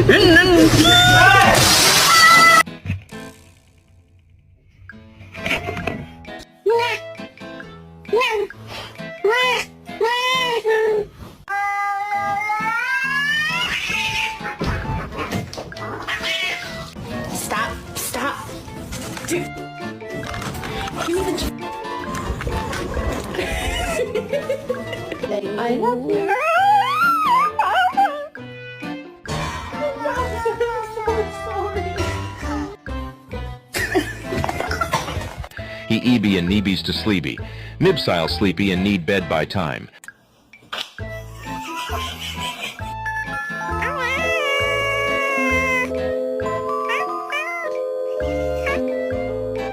Stop. Stop. Dude. Give me the... I love you. He EB and Neebies to Sleepy. Mibsile sleepy and need bed by time.